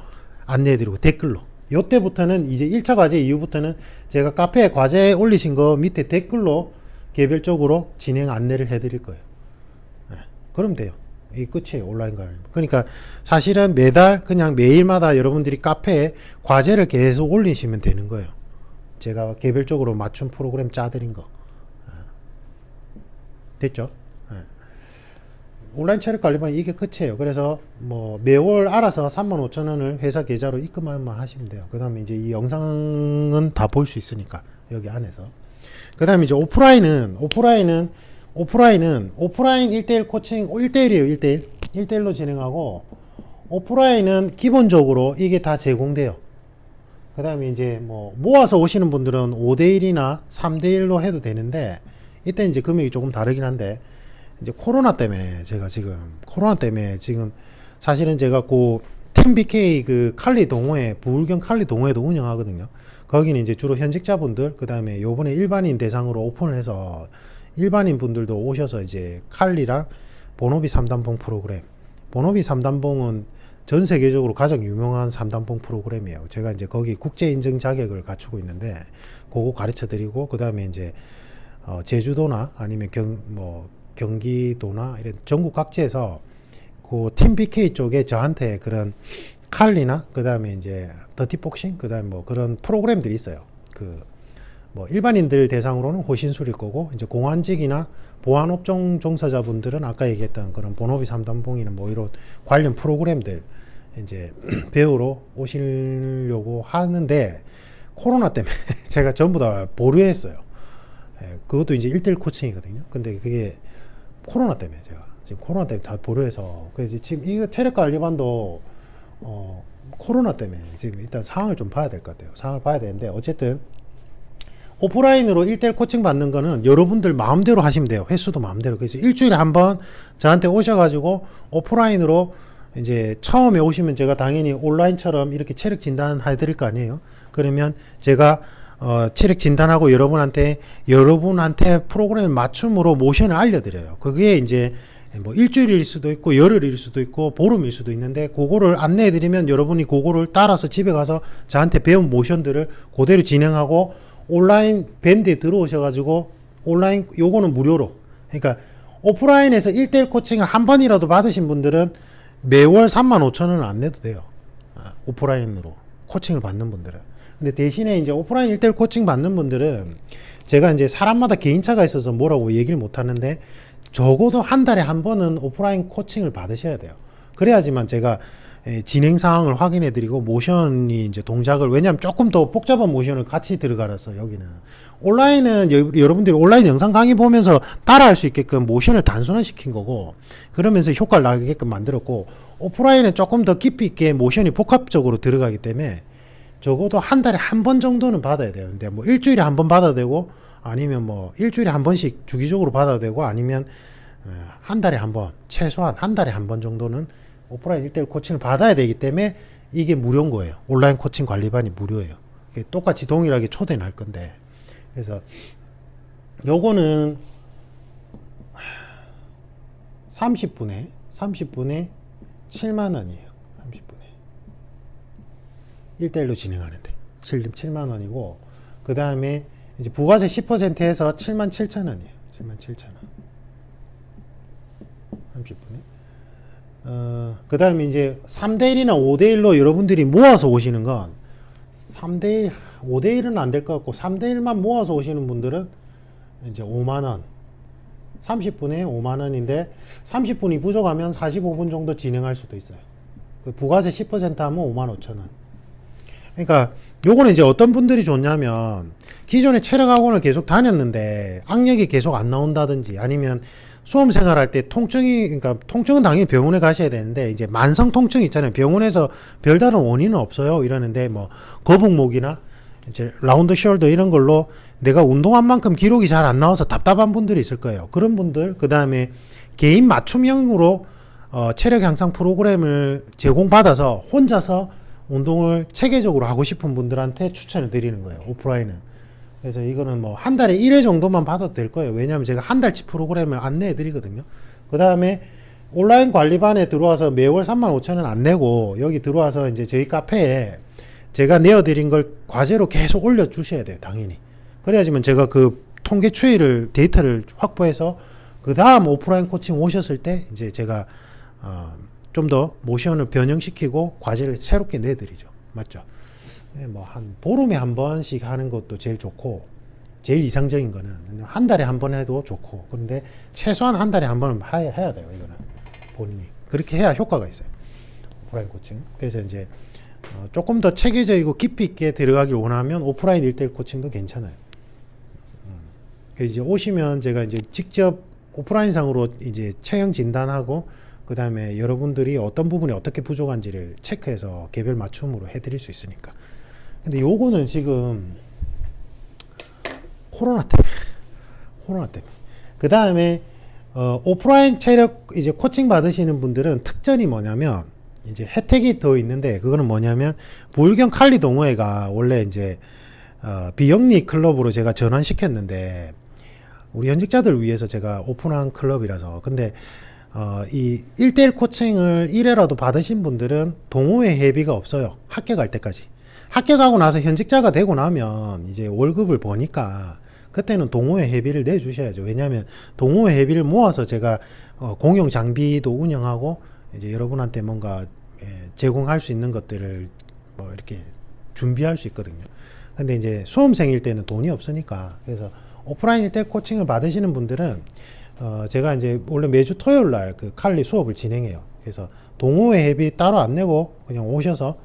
[SPEAKER 1] 댓글로. 요때부터는 이제 1차 과제 이후부터는 제가 카페에 과제 올리신 거 밑에 댓글로 개별적으로 진행 안내를 해드릴 거예요. 그럼 돼요. 이 끝이에요. 온라인 강의. 그러니까 사실은 그냥 매일마다 여러분들이 카페에 과제를 계속 올리시면 되는 거예요. 제가 개별적으로 맞춤 프로그램 짜드린 거. 됐죠? 온라인 체력 관리만 이게 끝이에요. 그래서 뭐 매월 알아서 35,000원을 회사 계좌로 입금만 하시면 돼요. 그 다음에 이제 이 영상은 다 볼 수 있으니까 여기 안에서. 그 다음에 이제 오프라인 1대1 코칭 1대1이에요. 1대1로 진행하고 오프라인은 기본적으로 이게 다 제공돼요. 그 다음에 이제 뭐 모아서 오시는 분들은 5대1이나 3대1로 해도 되는데 이때 이제 금액이 조금 다르긴 한데 이제 코로나 때문에 지금 사실은 제가 그 팀 BK 그 칼리 동호회 부울경 칼리 동호회도 운영하거든요. 거기는 이제 주로 현직자분들 그다음에 요번에 일반인 대상으로 오픈을 해서 일반인 분들도 오셔서 이제 칼리랑 본호비 3단봉 프로그램. 본호비 3단봉은 전 세계적으로 가장 유명한 3단봉 프로그램이에요. 제가 이제 거기 국제 인증 자격을 갖추고 있는데 그거 가르쳐 드리고 그다음에 이제 제주도나 아니면 경기도나 이런 전국 각지에서 그 팀 BK 쪽에 저한테 그런 칼리나 그다음에 이제 더티복싱 그다음에 뭐 그런 프로그램들이 있어요. 그 뭐 일반인들 대상으로는 호신술일 거고 이제 공안직이나 보안업종 종사자분들은 아까 얘기했던 그런 본호비 3단봉이나 뭐 이런 관련 프로그램들 이제 배우러 오시려고 하는데 코로나 때문에 제가 전부 다 보류했어요. 예, 그것도 이제 1대1 코칭이거든요. 근데 그게 코로나 때문에 제가 지금 코로나 때문에 다 보류해서 그래서 지금 이거 체력관리반도 코로나 때문에 지금 일단 상황을 좀 봐야 될 것 같아요. 상황을 봐야 되는데 어쨌든 오프라인으로 1대1 코칭 받는 거는 여러분들 마음대로 하시면 돼요. 횟수도 마음대로. 그래서 일주일에 한 번 저한테 오셔가지고 오프라인으로 이제 처음에 오시면 제가 당연히 온라인처럼 이렇게 체력 진단 해드릴 거 아니에요. 그러면 제가 체력 진단하고 여러분한테 프로그램 맞춤으로 모션을 알려드려요. 그게 이제 뭐 일주일일 수도 있고 열흘일 수도 있고 보름일 수도 있는데 그거를 안내해드리면 여러분이 그거를 따라서 집에 가서 저한테 배운 모션들을 그대로 진행하고 온라인 밴드에 들어오셔가지고 온라인 요거는 무료로 그러니까 오프라인에서 1대1 코칭을 한 번이라도 받으신 분들은 매월 35,000원은 안 내도 돼요. 오프라인으로 코칭을 받는 분들은. 근데 대신에 이제 오프라인 1대1 코칭 받는 분들은 제가 이제 사람마다 개인차가 있어서 뭐라고 얘기를 못 하는데 적어도 한 달에 한 번은 오프라인 코칭을 받으셔야 돼요. 그래야지만 제가 진행 사항을 확인해 드리고 모션이 이제 동작을 왜냐하면 조금 더 복잡한 모션을 같이 들어가라서 여기는 온라인은 여러분들이 온라인 영상 강의 보면서 따라할 수 있게끔 모션을 단순화시킨 거고 그러면서 효과를 나게끔 만들었고 오프라인은 조금 더 깊이 있게 모션이 복합적으로 들어가기 때문에 적어도 한 달에 한 번 정도는 받아야 돼요. 근데 뭐 일주일에 한 번 받아도 되고 아니면 뭐 일주일에 한 번씩 주기적으로 받아도 되고 아니면 한 달에 한 번 최소한 한 달에 한 번 정도는 오프라인 1대1 코칭을 받아야 되기 때문에 이게 무료인 거예요. 온라인 코칭 관리반이 무료예요. 똑같이 동일하게 초대는 할 건데 그래서 요거는 30분에 7만 원이에요. 30분에 1대1로 진행하는데 7만 원이고 그 다음에 이제 부가세 10% 해서 77,000원이에요. 77,000원 30분에 그 다음에 이제 3대1이나 5대1로 여러분들이 모아서 오시는 건 3대1, 5대1은 안 될 것 같고 3대1만 모아서 오시는 분들은 이제 5만원 30분에 5만원인데 30분이 부족하면 45분 정도 진행할 수도 있어요. 부가세 10% 하면 55,000원. 그러니까 요거는 이제 어떤 분들이 좋냐면 기존에 체력학원을 계속 다녔는데 악력이 계속 안 나온다든지 아니면 수험 생활할 때 그러니까 통증은 당연히 병원에 가셔야 되는데 이제 만성 통증 있잖아요. 병원에서 별다른 원인은 없어요. 이러는데 뭐 거북목이나 이제 라운드 숄더 이런 걸로 내가 운동한 만큼 기록이 잘 안 나와서 답답한 분들이 있을 거예요. 그런 분들 그다음에 개인 맞춤형으로 체력 향상 프로그램을 제공받아서 혼자서 운동을 체계적으로 하고 싶은 분들한테 추천을 드리는 거예요. 오프라인은. 그래서 이거는 뭐 한 달에 1회 정도만 받아도 될 거예요. 왜냐하면 제가 한 달치 프로그램을 안내해 드리거든요. 그 다음에 온라인 관리반에 들어와서 매월 35,000원 안 내고 여기 들어와서 이제 저희 카페에 제가 내어드린 걸 과제로 계속 올려주셔야 돼요. 당연히. 그래야지만 제가 그 통계 추이를 데이터를 확보해서 그 다음 오프라인 코칭 오셨을 때 이제 제가 좀 더 모션을 변형시키고 과제를 새롭게 내드리죠. 맞죠? 뭐 한 보름에 한 번씩 하는 것도 제일 좋고 제일 이상적인 거는 한 달에 한 번 해도 좋고 그런데 최소한 한 달에 한 번은 해야 돼요. 이거는 본인이 그렇게 해야 효과가 있어요. 오프라인 코칭. 그래서 이제 조금 더 체계적이고 깊이 있게 들어가길 원하면 오프라인 1대1 코칭도 괜찮아요. 그래서 이제 오시면 제가 이제 직접 오프라인상으로 이제 체형 진단하고 그 다음에 여러분들이 어떤 부분이 어떻게 부족한지를 체크해서 개별 맞춤으로 해드릴 수 있으니까. 근데 요거는 지금 코로나 코로나 때문에. 그 다음에 오프라인 체력 이제 코칭 받으시는 분들은 특전이 뭐냐면 이제 혜택이 더 있는데, 그거는 뭐냐면 부울경 칼리 동호회가 원래 이제 비영리 클럽으로 제가 전환시켰는데, 우리 현직자들 위해서 제가 오픈한 클럽이라서. 근데 이 1대1 코칭을 1회라도 받으신 분들은 동호회 회비가 없어요. 합격할 때까지. 합격하고 나서 현직자가 되고 나면 이제 월급을 버니까 그때는 동호회 회비를 내주셔야죠. 왜냐하면 동호회 회비를 모아서 제가 공용 장비도 운영하고 이제 여러분한테 뭔가 제공할 수 있는 것들을 뭐 이렇게 준비할 수 있거든요. 근데 이제 수험생일 때는 돈이 없으니까, 그래서 오프라인일 때 코칭을 받으시는 분들은 제가 이제 원래 매주 토요일 날 그 칼리 수업을 진행해요. 그래서 동호회 회비 따로 안 내고 그냥 오셔서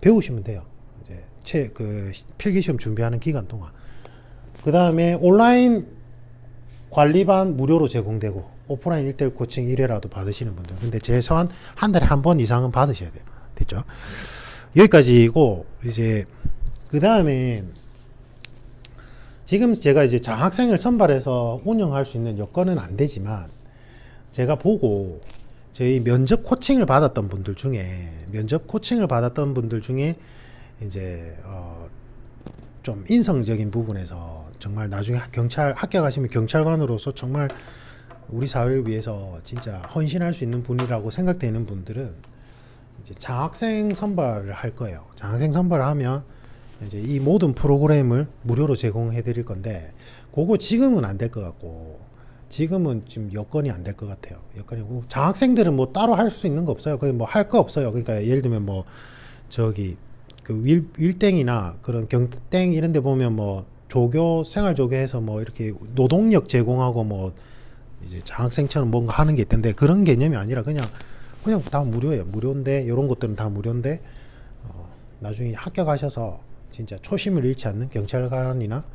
[SPEAKER 1] 배우시면 돼요. 이제 그 필기시험 준비하는 기간 동안. 그 다음에 온라인 관리반 무료로 제공되고, 오프라인 1대1 코칭 1회라도 받으시는 분들. 근데 최소한 한 달에 한 번 이상은 받으셔야 돼요. 됐죠? 여기까지고, 이제 그 다음에 지금 제가 이제 장학생을 선발해서 운영할 수 있는 여건은 안 되지만, 제가 보고 저희 면접 코칭을 받았던 분들 중에 이제 좀 인성적인 부분에서 정말 나중에 합격하시면 경찰관으로서 정말 우리 사회를 위해서 진짜 헌신할 수 있는 분이라고 생각되는 분들은 이제 장학생 선발을 할 거예요. 장학생 선발을 하면 이제 이 모든 프로그램을 무료로 제공해 드릴 건데, 그거 지금은 안 될 것 같고, 지금은 지금 여건이 안 될 것 같아요. 여건이고, 장학생들은 뭐 따로 할 수 있는 거 없어요. 거의 뭐 할 거 없어요. 그러니까 예를 들면 뭐 저기 그 윌땡이나 그런 경땡 이런 데 보면 뭐 조교, 생활조교해서 뭐 이렇게 노동력 제공하고 뭐 이제 장학생처럼 뭔가 하는 게 있던데, 그런 개념이 아니라 그냥 다 무료예요. 무료인데, 이런 것들은 다 무료인데 나중에 합격하셔서 진짜 초심을 잃지 않는 경찰관이나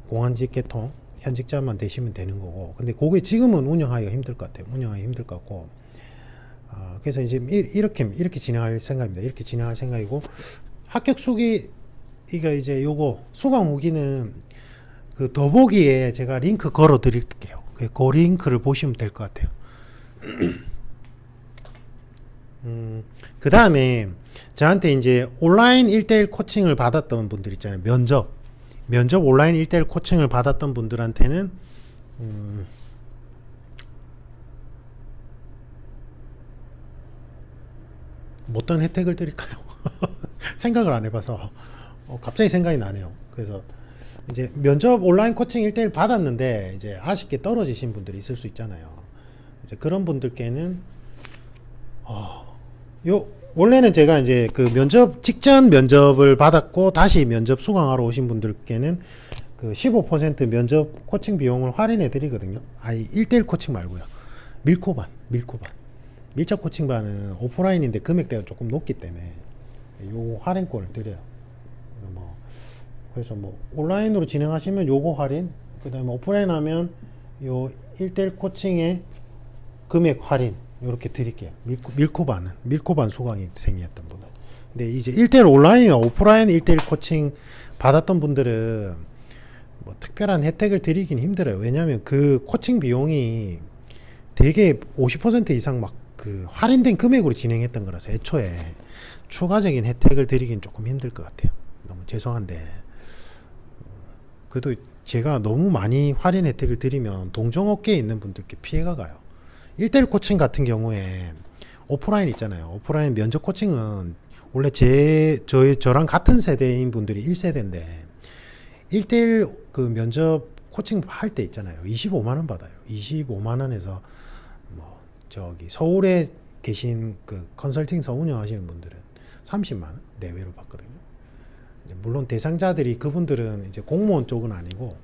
[SPEAKER 1] 공안직계통 현직자만 되시면 되는 거고. 근데 그게 지금은 운영하기가 힘들 것 같아요. 운영하기 힘들 것 같고. 그래서 이제 이렇게 진행할 생각입니다. 이렇게 진행할 생각이고, 합격 수기, 이거 이제 요거 수강 후기는 그 더보기에 제가 링크 걸어 드릴게요. 그 링크를 보시면 될 것 같아요. 그 다음에 저한테 이제 온라인 1대1 코칭을 받았던 분들 있잖아요. 면접 온라인 1대1 코칭을 받았던 분들한테는 어떤 혜택을 드릴까요? 생각을 안 해봐서 갑자기 생각이 나네요. 그래서 이제 면접 온라인 코칭 1대1 받았는데 이제 아쉽게 떨어지신 분들이 있을 수 있잖아요. 이제 그런 분들께는 원래는 제가 이제 그 직전 면접을 받았고 다시 면접 수강하러 오신 분들께는 그 15% 면접 코칭 비용을 할인해 드리거든요. 1대1 코칭 말고요. 밀코반. 밀접 코칭반은 오프라인인데 금액대가 조금 높기 때문에 요 할인권을 드려요. 그래서 뭐 온라인으로 진행하시면 요거 할인, 그 다음에 오프라인 하면 요 1대1 코칭의 금액 할인 요렇게 드릴게요. 밀코반 수강생이었던 분은. 근데 이제 1대1 온라인이나 오프라인 1대1 코칭 받았던 분들은 뭐 특별한 혜택을 드리긴 힘들어요. 왜냐하면 그 코칭 비용이 되게 50% 이상 막 그 할인된 금액으로 진행했던 거라서 애초에 추가적인 혜택을 드리긴 조금 힘들 것 같아요. 너무 죄송한데, 그래도 제가 너무 많이 할인 혜택을 드리면 동종업계에 있는 분들께 피해가 가요. 1대1 코칭 같은 경우에 오프라인 있잖아요. 오프라인 면접 코칭은 원래 저랑 같은 세대인 분들이 1세대인데 1대1 그 면접 코칭 할 때 있잖아요. 25만원 받아요. 25만원에서 뭐 저기 서울에 계신 그 컨설팅사 운영하시는 분들은 30만원 내외로 받거든요. 이제 물론 대상자들이 그분들은 이제 공무원 쪽은 아니고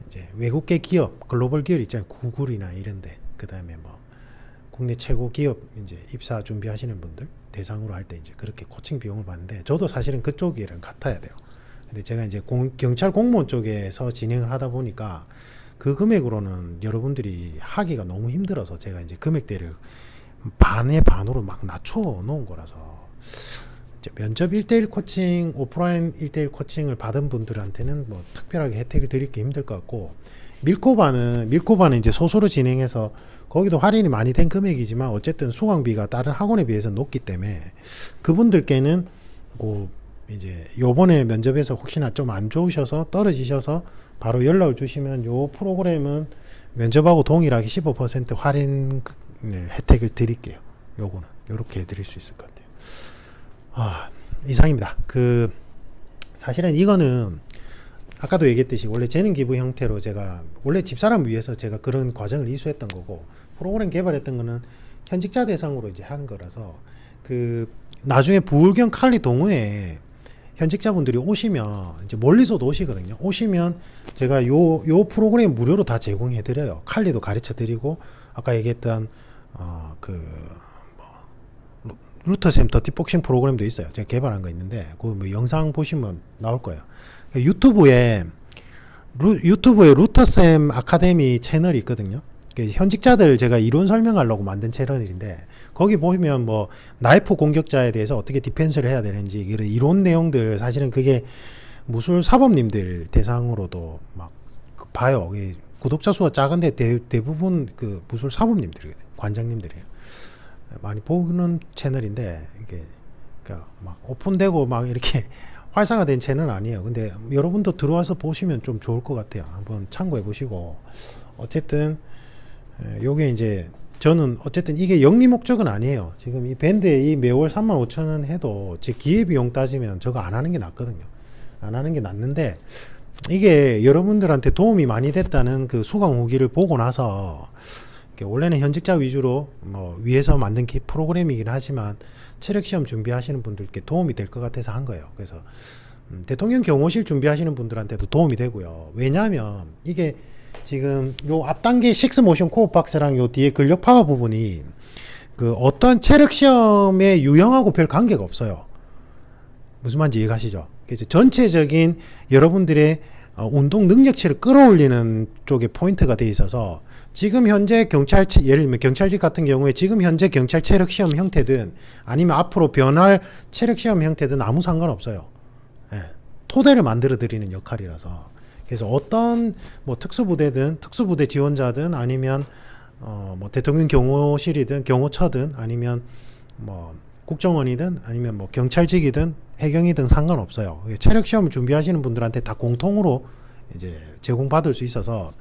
[SPEAKER 1] 이제 외국계 기업, 글로벌 기업 있잖아요. 구글이나 이런데, 그 다음에 뭐 국내 최고 기업 이제 입사 준비하시는 분들 대상으로 할 때 이제 그렇게 코칭 비용을 받는데, 저도 사실은 그쪽이랑 같아야 돼요. 근데 제가 이제 경찰 공무원 쪽에서 진행을 하다 보니까 그 금액으로는 여러분들이 하기가 너무 힘들어서 제가 이제 금액대를 반의 반으로 막 낮춰 놓은 거라서, 이제 면접 1대1 코칭, 오프라인 1대1 코칭을 받은 분들한테는 뭐 특별하게 혜택을 드릴 게 힘들 것 같고, 밀코바는 이제 소수로 진행해서 거기도 할인이 많이 된 금액이지만 어쨌든 수강비가 다른 학원에 비해서 높기 때문에 그분들께는 그 이제 요번에 면접에서 혹시나 좀 안 좋으셔서 떨어지셔서 바로 연락을 주시면 요 프로그램은 면접하고 동일하게 15% 할인 혜택을 드릴게요. 요거는 요렇게 해드릴 수 있을 것 같아요. 이상입니다. 사실은 이거는 아까도 얘기했듯이 원래 재능 기부 형태로 제가 원래 집사람 위해서 제가 그런 과정을 이수했던 거고, 프로그램 개발했던 거는 현직자 대상으로 이제 한 거라서 나중에 부울경 칼리 동호회에 현직자분들이 오시면 이제 멀리서도 오시거든요. 오시면 제가 요 프로그램 무료로 다 제공해 드려요. 칼리도 가르쳐 드리고, 아까 얘기했던 루터샘 더티복싱 프로그램도 있어요. 제가 개발한 거 있는데 그 영상 보시면 나올 거예요. 유튜브에 루터샘 아카데미 채널이 있거든요. 현직자들 제가 이론 설명하려고 만든 채널인데, 거기 보면 뭐 나이프 공격자에 대해서 어떻게 디펜스를 해야 되는지 이론 내용들, 사실은 그게 무술 사범님들 대상으로도 막 봐요. 구독자 수가 작은데 대부분 무술 사범님들이에요. 관장님들이에요. 많이 보는 채널인데, 이게 막 오픈되고 막 이렇게 활성화된 채널은 아니에요. 근데 여러분도 들어와서 보시면 좀 좋을 것 같아요. 한번 참고해 보시고. 어쨌든 요게 이제 저는 어쨌든 이게 영리 목적은 아니에요. 지금 이 밴드에 이 매월 35,000원 해도 제 기회비용 따지면 저거 안 하는 게 낫거든요. 안 하는 게 낫는데, 이게 여러분들한테 도움이 많이 됐다는 그 수강 후기를 보고 나서, 원래는 현직자 위주로 뭐 위에서 만든 프로그램이긴 하지만 체력 시험 준비하시는 분들께 도움이 될 것 같아서 한 거예요. 그래서 대통령 경호실 준비하시는 분들한테도 도움이 되고요. 왜냐하면 이게 지금 요 앞단계 식스모션 코어박스랑 요 뒤에 근력 파워 부분이 어떤 체력 시험의 유형하고 별 관계가 없어요. 무슨 말인지 이해가시죠? 그래서 전체적인 여러분들의 운동 능력치를 끌어올리는 쪽에 포인트가 돼 있어서, 지금 현재 예를 들면 경찰직 같은 경우에 지금 현재 경찰 체력 시험 형태든 아니면 앞으로 변할 체력 시험 형태든 아무 상관없어요. 토대를 만들어 드리는 역할이라서. 그래서 어떤 뭐 특수부대든 특수부대 지원자든 아니면 뭐 대통령 경호실이든 경호처든 아니면 뭐 국정원이든 아니면 뭐 경찰직이든 해경이든 상관없어요. 체력 시험을 준비하시는 분들한테 다 공통으로 이제 제공받을 수 있어서,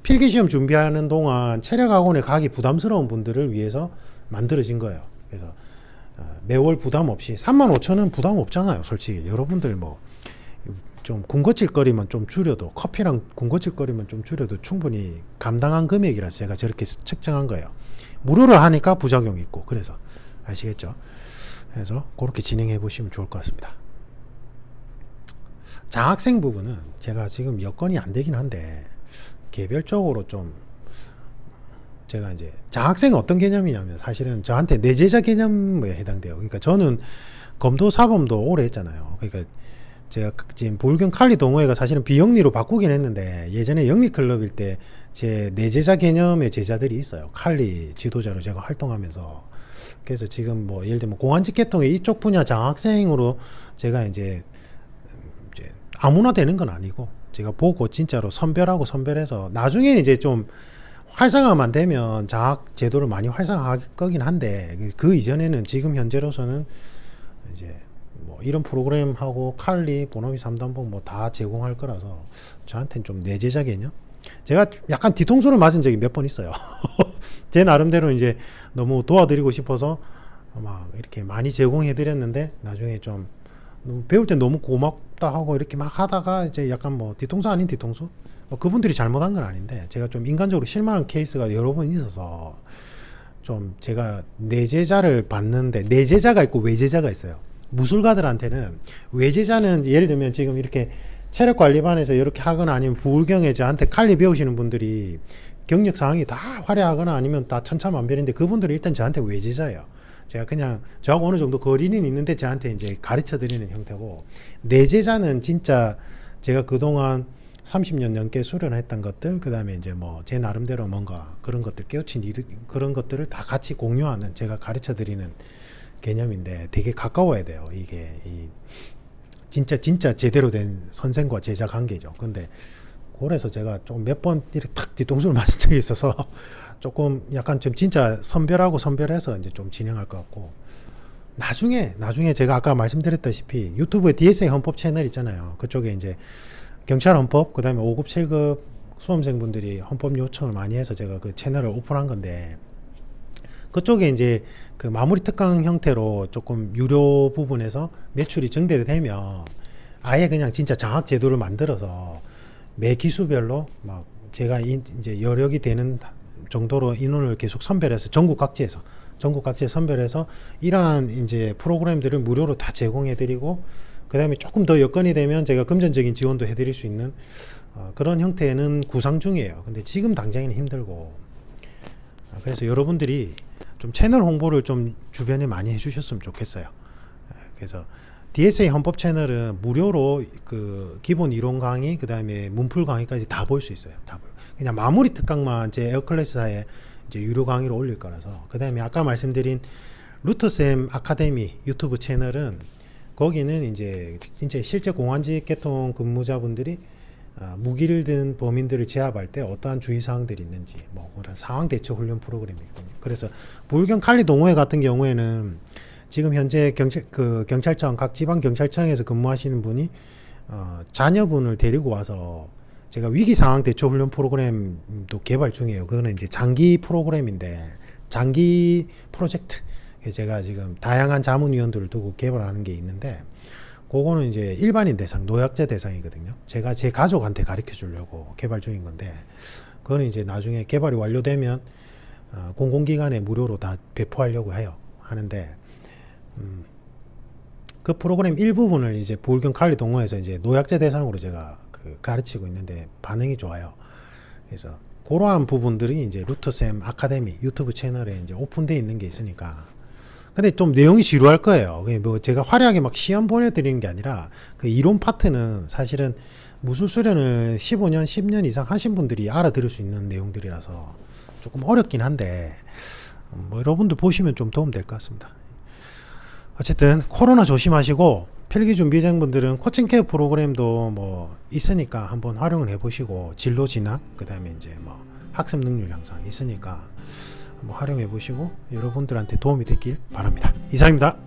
[SPEAKER 1] 필기시험 준비하는 동안 체력학원에 가기 부담스러운 분들을 위해서 만들어진 거예요. 그래서 매월 부담 없이 35,000원 부담 없잖아요. 솔직히 여러분들 뭐 좀 군것질거리만 좀 줄여도, 커피랑 군것질거리만 좀 줄여도 충분히 감당한 금액이라서 제가 저렇게 측정한 거예요. 무료로 하니까 부작용이 있고, 그래서 아시겠죠? 그래서 그렇게 진행해 보시면 좋을 것 같습니다. 장학생 부분은 제가 지금 여건이 안 되긴 한데 개별적으로 좀 제가 이제 장학생은 어떤 개념이냐면 사실은 저한테 내제자 개념에 해당돼요. 그러니까 저는 검도 사범도 오래 했잖아요. 그러니까 제가 지금 부울경 칼리 동호회가 사실은 비영리로 바꾸긴 했는데, 예전에 영리 클럽일 때 제 내제자 개념의 제자들이 있어요. 칼리 지도자로 제가 활동하면서. 그래서 지금 뭐 예를 들면 공안직 계통의 이쪽 분야 장학생으로 제가 이제 아무나 되는 건 아니고, 제가 보고 진짜로 선별해서 나중에 이제 좀 활성화만 되면 장학 제도를 많이 활성화할 거긴 한데, 그 이전에는 지금 현재로서는 이제 뭐 이런 프로그램하고 칼리, 보노미 3단봉 뭐 다 제공할 거라서 저한테는 좀 내제자 개념? 제가 약간 뒤통수를 맞은 적이 몇 번 있어요. 제 나름대로 이제 너무 도와드리고 싶어서 막 이렇게 많이 제공해 드렸는데, 나중에 좀 배울 때 너무 고맙다 하고 이렇게 막 하다가 이제 약간 뭐 뒤통수 아닌 뒤통수? 뭐 그분들이 잘못한 건 아닌데 제가 좀 인간적으로 실망한 케이스가 여러 번 있어서, 좀 제가 내제자를 받는데 내제자가 있고 외제자가 있어요. 무술가들한테는 외제자는 예를 들면 지금 이렇게 체력관리반에서 이렇게 하거나 아니면 부울경에 저한테 칼리 배우시는 분들이 경력 사항이 다 화려하거나 아니면 다 천차만별인데, 그분들이 일단 저한테 외제자예요. 제가 그냥 저하고 어느 정도 거리는 있는데 저한테 이제 가르쳐 드리는 형태고, 내제자는 진짜 제가 그동안 30년 넘게 수련했던 것들, 그 다음에 이제 뭐 제 나름대로 뭔가 그런 것들 깨우친 그런 것들을 다 같이 공유하는, 제가 가르쳐 드리는 개념인데 되게 가까워야 돼요. 이게 진짜 제대로 된 선생과 제자 관계죠. 근데 그래서 제가 좀 몇 번 이렇게 탁 뒤통수를 맞은 적이 있어서 조금 약간 좀 진짜 선별해서 이제 좀 진행할 것 같고, 나중에 제가 아까 말씀드렸다시피 유튜브에 DSA 헌법 채널 있잖아요. 그쪽에 이제 경찰 헌법, 그다음에 5급 7급 수험생분들이 헌법 요청을 많이 해서 제가 그 채널을 오픈한 건데, 그쪽에 이제 그 마무리 특강 형태로 조금 유료 부분에서 매출이 증대되면 아예 그냥 진짜 장학 제도를 만들어서 매 기수별로 막 제가 이제 여력이 되는 정도로 인원을 계속 선별해서 전국 각지에서 선별해서 이러한 이제 프로그램들을 무료로 다 제공해드리고, 그 다음에 조금 더 여건이 되면 제가 금전적인 지원도 해드릴 수 있는 그런 형태는 구상 중이에요. 근데 지금 당장에는 힘들고, 그래서 여러분들이 좀 채널 홍보를 좀 주변에 많이 해주셨으면 좋겠어요. 그래서 DSA 헌법 채널은 무료로 그 기본 이론 강의, 그 다음에 문풀 강의까지 다 볼 수 있어요. 그냥 마무리 특강만 제 에어클래스사에 이제 유료 강의로 올릴 거라서. 그 다음에 아까 말씀드린 루터쌤 아카데미 유튜브 채널은, 거기는 이제 진짜 실제 공안직 계통 근무자분들이 무기를 든 범인들을 제압할 때 어떠한 주의사항들이 있는지, 뭐 그런 상황 대처 훈련 프로그램이거든요. 그래서 불경 칼리 동호회 같은 경우에는 지금 현재 경찰청, 각 지방 경찰청에서 근무하시는 분이 자녀분을 데리고 와서 제가 위기 상황 대처 훈련 프로그램도 개발 중이에요. 그거는 이제 장기 프로그램인데, 장기 프로젝트. 제가 지금 다양한 자문위원들을 두고 개발하는 게 있는데, 그거는 이제 일반인 대상, 노약자 대상이거든요. 제가 제 가족한테 가르쳐 주려고 개발 중인 건데, 그거는 이제 나중에 개발이 완료되면 공공기관에 무료로 다 배포하려고 하는데, 그 프로그램 일부분을 이제 부울경 칼리 동호회에서 이제 노약자 대상으로 제가 가르치고 있는데 반응이 좋아요. 그래서 그러한 부분들이 이제 루터쌤 아카데미 유튜브 채널에 이제 오픈되어 있는 게 있으니까. 근데 좀 내용이 지루할 거예요. 뭐 제가 화려하게 막 시험 보내드리는 게 아니라, 그 이론 파트는 사실은 무술 수련을 15년, 10년 이상 하신 분들이 알아들을 수 있는 내용들이라서 조금 어렵긴 한데, 뭐 여러분들 보시면 좀 도움 될 것 같습니다. 어쨌든 코로나 조심하시고, 필기 준비생분들은 코칭 케어 프로그램도 뭐 있으니까 한번 활용을 해보시고, 진로 진학, 그 다음에 이제 뭐 학습 능률 향상 있으니까 한번 활용해 보시고 여러분들한테 도움이 됐길 바랍니다. 이상입니다.